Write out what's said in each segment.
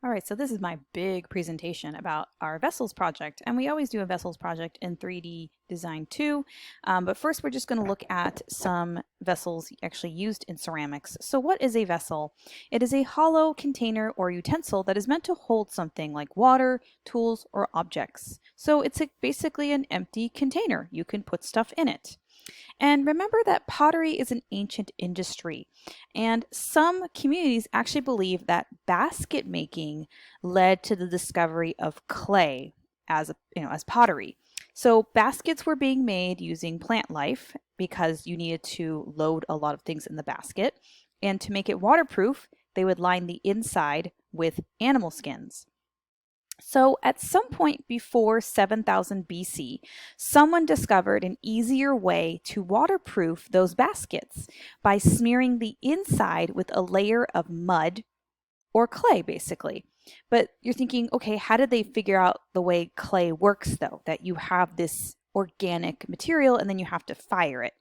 All right, so this is my big presentation about our vessels project, and we always do a vessels project in 3D Design 2, but first we're just going to look at some vessels actually used in ceramics. So what is a vessel? It is a hollow container or utensil that is meant to hold something like water, tools, or objects. So it's basically an empty container. You can put stuff in it. And remember that pottery is an ancient industry, and some communities actually believe that basket making led to the discovery of clay as pottery. So baskets were being made using plant life because you needed to load a lot of things in the basket, and to make it waterproof, they would line the inside with animal skins. So, at some point before 7000 BC, someone discovered an easier way to waterproof those baskets by smearing the inside with a layer of mud or clay, basically. But you're thinking, okay, how did they figure out the way clay works, though? That you have this organic material and then you have to fire it.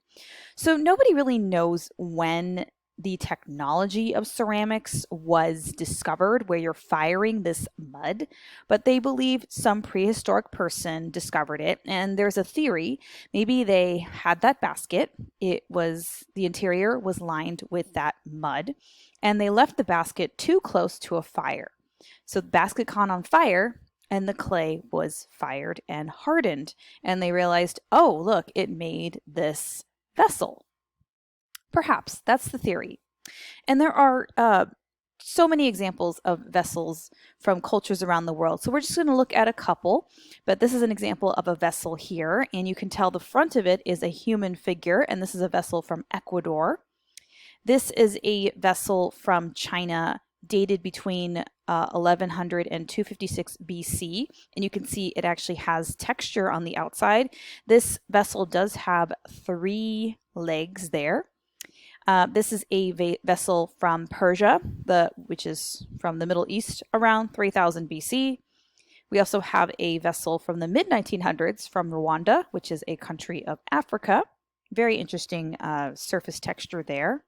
So, nobody really knows when the technology of ceramics was discovered where you're firing this mud, but they believe some prehistoric person discovered it. And there's a theory maybe they had that basket, the interior was lined with that mud, and they left the basket too close to a fire. So the basket caught on fire and the clay was fired and hardened. And they realized, oh, look, it made this vessel. Perhaps that's the theory. And there are so many examples of vessels from cultures around the world. So we're just going to look at a couple, but this is an example of a vessel here. And you can tell the front of it is a human figure, and this is a vessel from Ecuador. This is a vessel from China dated between 1100 and 256 BC, and you can see it actually has texture on the outside. This vessel does have 3 legs there. This is a vessel from Persia, which is from the Middle East around 3000 BC. We also have a vessel from the mid-1900s from Rwanda, which is a country of Africa. Very interesting surface texture there.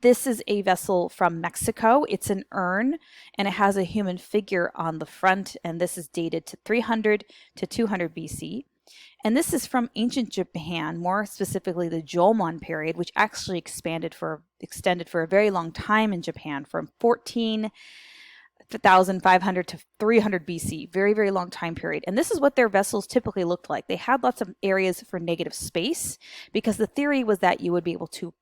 This is a vessel from Mexico. It's an urn, and it has a human figure on the front, and this is dated to 300 to 200 BC. And this is from ancient Japan, more specifically the Jomon period, which actually extended for a very long time in Japan, from 14,500 to 300 BC, very, very long time period. And this is what their vessels typically looked like. They had lots of areas for negative space because the theory was that you would be able to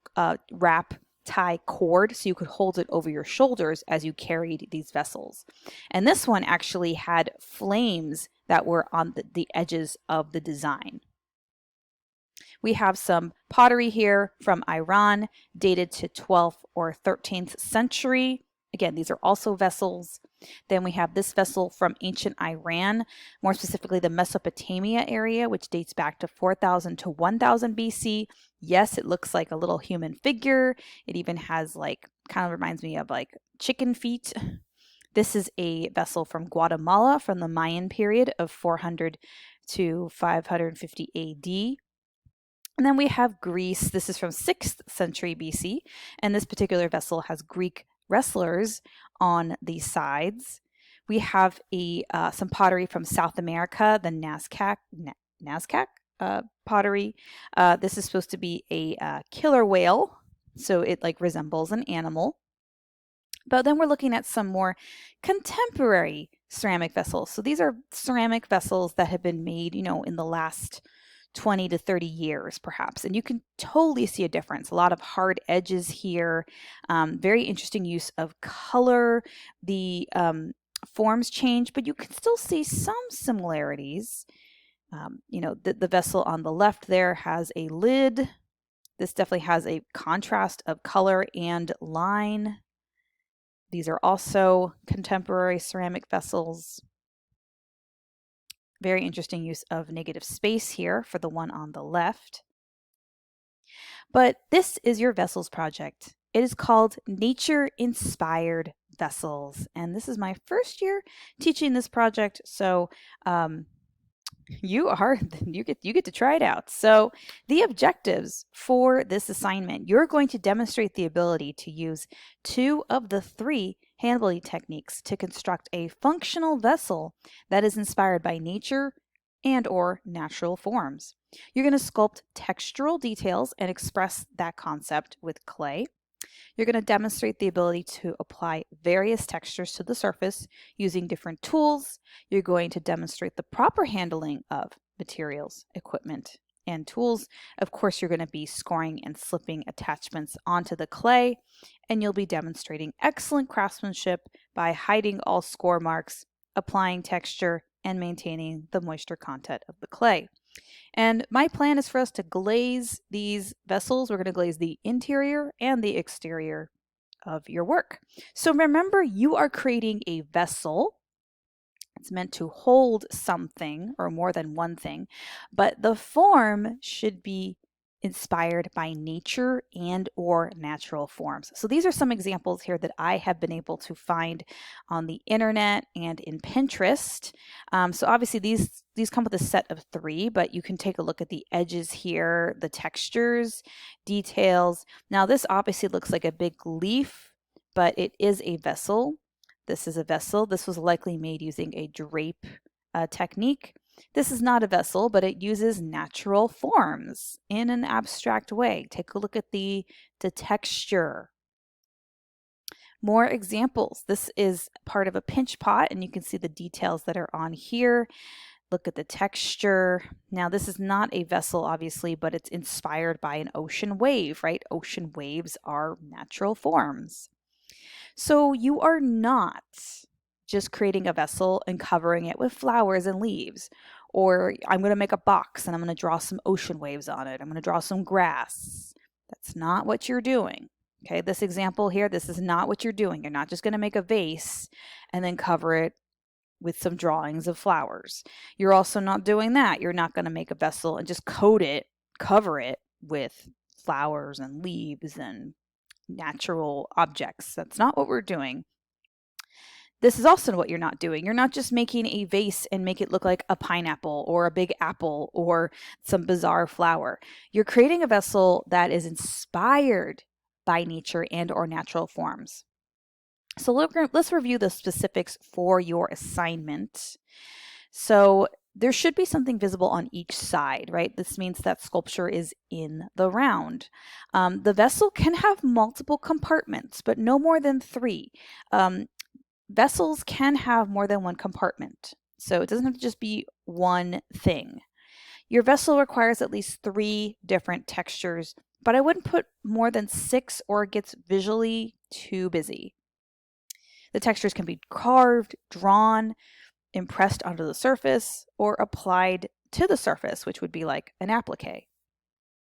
tie cord so you could hold it over your shoulders as you carried these vessels. And this one actually had flames that were on the edges of the design. We have some pottery here from Iran, dated to 12th or 13th century. Again, these are also vessels. Then we have this vessel from ancient Iran, more specifically the Mesopotamia area, which dates back to 4000 to 1000 BC. Yes, it looks like a little human figure. It even has kind of reminds me of chicken feet. This is a vessel from Guatemala from the Mayan period of 400 to 550 AD. And then we have Greece. This is from 6th century BC, and this particular vessel has Greek wrestlers on the sides. We have some pottery from South America, the Nazca pottery. This is supposed to be a killer whale, so it resembles an animal. But then we're looking at some more contemporary ceramic vessels. So these are ceramic vessels that have been made, in the last 20 to 30 years, perhaps. And you can totally see a difference. A lot of hard edges here. Very interesting use of color. The forms change, but you can still see some similarities. The vessel on the left there has a lid. This definitely has a contrast of color and line. These are also contemporary ceramic vessels. Very interesting use of negative space here for the one on the left. But this is your vessels project. It is called Nature Inspired Vessels. And this is my first year teaching this project. So you get to try it out. So the objectives for this assignment, you're going to demonstrate the ability to use 2 of the 3 handling techniques to construct a functional vessel that is inspired by nature and or natural forms. You're going to sculpt textural details and express that concept with clay. You're going to demonstrate the ability to apply various textures to the surface using different tools. You're going to demonstrate the proper handling of materials, equipment, and tools. Of course, you're going to be scoring and slipping attachments onto the clay, and you'll be demonstrating excellent craftsmanship by hiding all score marks, applying texture, and maintaining the moisture content of the clay. And my plan is for us to glaze these vessels. We're going to glaze the interior and the exterior of your work. So remember, you are creating a vessel. It's meant to hold something or more than one thing, but the form should be inspired by nature and or natural forms. So these are some examples here that I have been able to find on the internet and in Pinterest. So obviously these come with a set of 3, but you can take a look at the edges here, the textures, details. Now this obviously looks like a big leaf, but it is a vessel. This is a vessel. This was likely made using a drape technique. This is not a vessel, but it uses natural forms in an abstract way. Take a look at the texture. More examples. This is part of a pinch pot, and you can see the details that are on here. Look at the texture. Now, this is not a vessel, obviously, but it's inspired by an ocean wave, right? Ocean waves are natural forms. So you are not just creating a vessel and covering it with flowers and leaves, or I'm going to make a box and I'm going to draw some ocean waves on it. I'm going to draw some grass. That's not what you're doing. Okay, this example here, this is not what you're doing. You're not just going to make a vase and then cover it with some drawings of flowers. You're also not doing that. You're not going to make a vessel and just cover it with flowers and leaves and natural objects. That's not what we're doing. This is also what you're not doing. You're not just making a vase and make it look like a pineapple or a big apple or some bizarre flower. You're creating a vessel that is inspired by nature and or natural forms. So let's review the specifics for your assignment. So there should be something visible on each side, right? This means that sculpture is in the round. The vessel can have multiple compartments, but no more than 3. Vessels can have more than one compartment, so it doesn't have to just be one thing. Your vessel requires at least 3 different textures, but I wouldn't put more than 6 or it gets visually too busy. The textures can be carved, drawn, impressed onto the surface, or applied to the surface, which would be like an applique.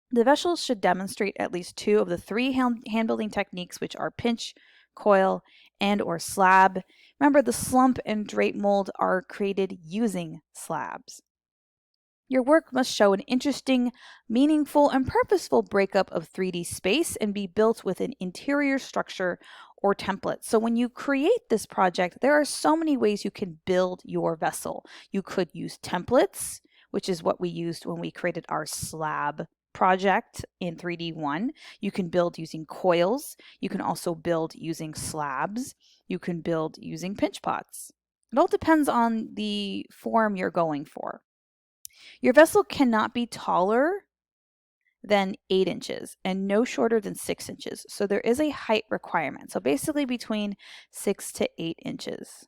The vessel should demonstrate at least 2 of the 3 hand building techniques, which are pinch, coil, and or slab. Remember, the slump and drape mold are created using slabs. Your work must show an interesting, meaningful, and purposeful breakup of 3D space and be built with an interior structure or template. So when you create this project, there are so many ways you can build your vessel. You could use templates, which is what we used when we created our slab project in 3D1. You can build using coils. You can also build using slabs. You can build using pinch pots. It all depends on the form you're going for. Your vessel cannot be taller than 8 inches and no shorter than 6 inches. So there is a height requirement. So basically between 6 to 8 inches.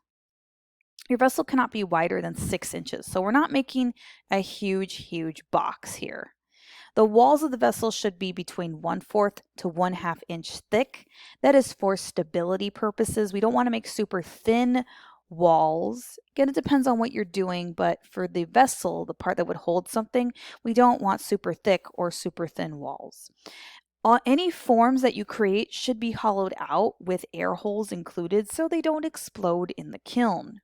Your vessel cannot be wider than 6 inches. So we're not making a huge box here. The walls of the vessel should be between 1/4 to 1/2 inch thick. That is for stability purposes. We don't want to make super thin walls. Again, it depends on what you're doing, but for the vessel, the part that would hold something, we don't want super thick or super thin walls. Any forms that you create should be hollowed out with air holes included so they don't explode in the kiln.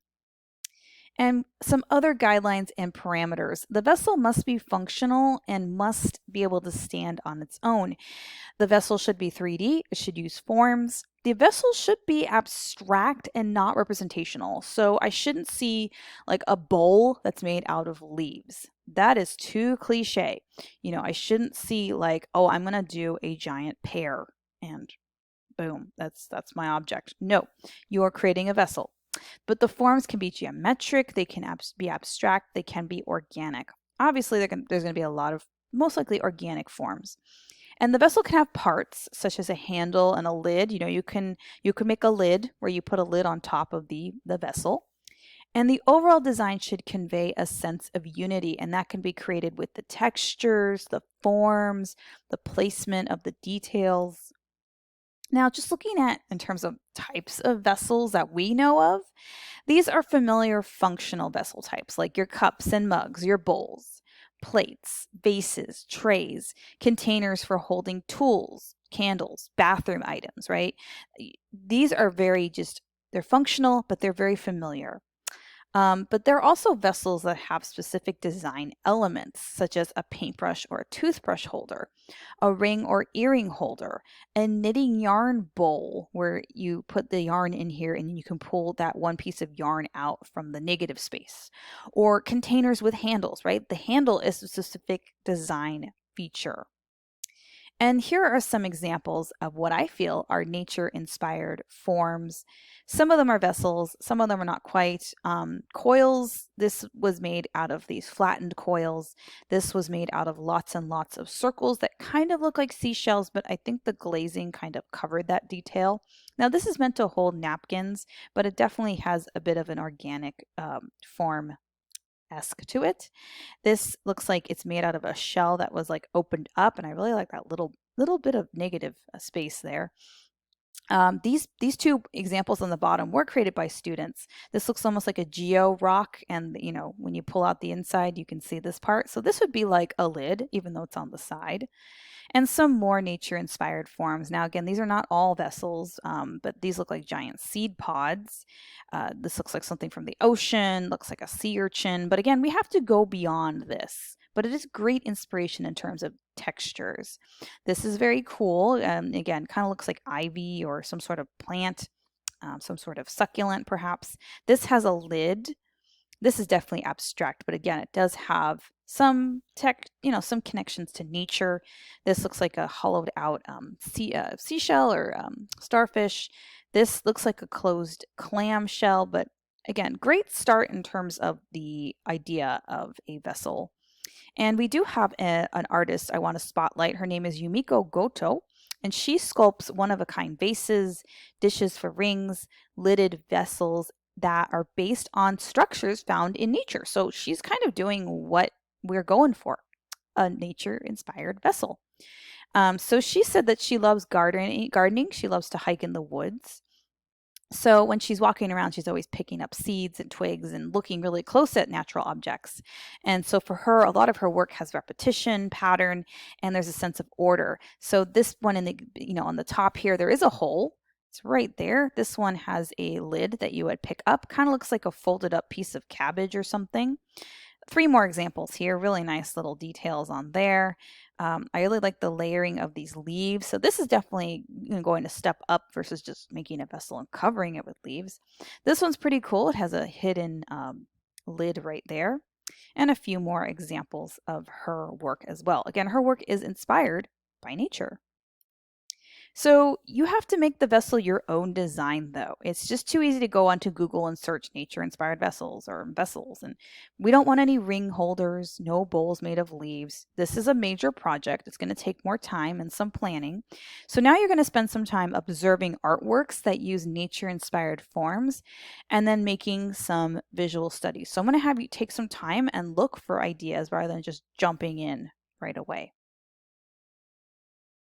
And some other guidelines and parameters. The vessel must be functional and must be able to stand on its own. The vessel should be 3D, it should use forms. The vessel should be abstract and not representational. So I shouldn't see like a bowl that's made out of leaves. That is too cliche. I shouldn't see like, oh, I'm going to do a giant pear and boom, that's my object. No, you are creating a vessel. But the forms can be geometric, they can be abstract, they can be organic. Obviously, there's going to be a lot of most likely organic forms. And the vessel can have parts such as a handle and a lid. You can make a lid where you put a lid on top of the vessel. And the overall design should convey a sense of unity, and that can be created with the textures, the forms, the placement of the details. Now, just looking at in terms of types of vessels that we know of, these are familiar functional vessel types like your cups and mugs, your bowls, plates, vases, trays, containers for holding tools, candles, bathroom items, right? These are they're functional, but they're very familiar. But there are also vessels that have specific design elements, such as a paintbrush or a toothbrush holder, a ring or earring holder, a knitting yarn bowl where you put the yarn in here and you can pull that one piece of yarn out from the negative space, or containers with handles, right? The handle is a specific design feature. And here are some examples of what I feel are nature-inspired forms. Some of them are vessels, some of them are not quite. Coils, this was made out of these flattened coils. This was made out of lots and lots of circles that kind of look like seashells, but I think the glazing kind of covered that detail. Now this is meant to hold napkins, but it definitely has a bit of an organic form-esque to it. This looks like it's made out of a shell that was like opened up, and I really like that little bit of negative space there. These two examples on the bottom were created by students. This looks almost like a geo rock, and when you pull out the inside, you can see this part. So this would be like a lid, even though it's on the side. And some more nature-inspired forms. Now, again, these are not all vessels, but these look like giant seed pods. This looks like something from the ocean, looks like a sea urchin. But again, we have to go beyond this. But it is great inspiration in terms of textures. This is very cool. Again, kind of looks like ivy or some sort of plant, some sort of succulent perhaps. This has a lid. This is definitely abstract, but again, it does have some some connections to nature. This looks like a hollowed out seashell or starfish. This looks like a closed clam shell, but again, great start in terms of the idea of a vessel. And we do have an artist I want to spotlight. Her name is Yumiko Goto, and she sculpts one-of-a-kind vases, dishes for rings, lidded vessels that are based on structures found in nature. So she's kind of doing what we're going for, a nature-inspired vessel. So she said that she loves gardening. She loves to hike in the woods. So when she's walking around, she's always picking up seeds and twigs and looking really close at natural objects. And so for her, a lot of her work has repetition, pattern, and there's a sense of order. So this one on the top here, there is a hole. It's right there. This one has a lid that you would pick up. Kind of looks like a folded up piece of cabbage or something. 3 more examples here. Really nice little details on there. I really like the layering of these leaves. So this is definitely going to step up versus just making a vessel and covering it with leaves. This one's pretty cool. It has a hidden lid right there. And a few more examples of her work as well. Again, her work is inspired by nature. So you have to make the vessel your own design, though. It's just too easy to go onto Google and search nature-inspired vessels or vessels. And we don't want any ring holders, no bowls made of leaves. This is a major project. It's going to take more time and some planning. So now you're going to spend some time observing artworks that use nature-inspired forms and then making some visual studies. So I'm going to have you take some time and look for ideas rather than just jumping in right away.